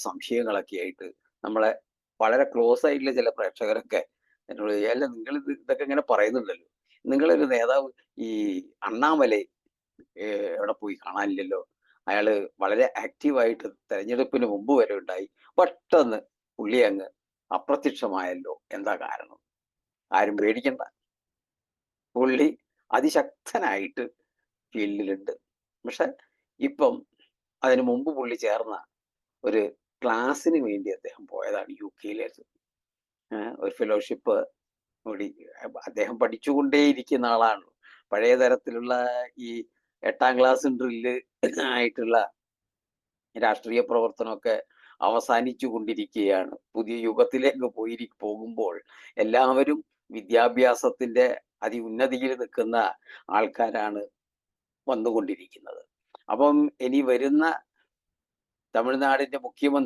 സംശയങ്ങളൊക്കെ ആയിട്ട് നമ്മളെ വളരെ ക്ലോസ് ആയിട്ടുള്ള ചില പ്രേക്ഷകരൊക്കെ എന്നോട് അല്ല നിങ്ങൾ ഇതൊക്കെ ഇങ്ങനെ പറയുന്നുണ്ടല്ലോ, നിങ്ങളൊരു നേതാവ് ഈ അണ്ണാമലൈ എവിടെ പോയി കാണാനില്ലല്ലോ, അയാള് വളരെ ആക്റ്റീവായിട്ട് തെരഞ്ഞെടുപ്പിന് മുമ്പ് വരെ ഉണ്ടായി, പെട്ടെന്ന് പുള്ളി അങ്ങ് അപ്രത്യക്ഷമായല്ലോ, എന്താ കാരണം? ആരും പേടിക്കണ്ട, പുള്ളി അതിശക്തനായിട്ട് ഫീൽഡിലുണ്ട്. പക്ഷെ ഇപ്പം അതിനു മുമ്പ് പുള്ളി ചേർന്ന ഒരു ക്ലാസ്സിന് വേണ്ടി അദ്ദേഹം പോയതാണ് യു കെയിലേക്ക്. ഒരു ഫെലോഷിപ്പ് കൂടി അദ്ദേഹം പഠിച്ചുകൊണ്ടേയിരിക്കുന്ന ആളാണ്. പഴയ തരത്തിലുള്ള ഈ 8ാം ക്ലാസ് ഡ്രില്ല് ആയിട്ടുള്ള രാഷ്ട്രീയ പ്രവർത്തനമൊക്കെ അവസാനിച്ചു കൊണ്ടിരിക്കുകയാണ്. പുതിയ യുഗത്തിലേക്ക് പോകുമ്പോൾ എല്ലാവരും വിദ്യാഭ്യാസത്തിന്റെ അതിഉന്നതിയിൽ നിൽക്കുന്ന ആൾക്കാരാണ് വന്നുകൊണ്ടിരിക്കുന്നത്. അപ്പം ഇനി വരുന്ന തമിഴ്നാടിന്റെ മുഖ്യമന്ത്രി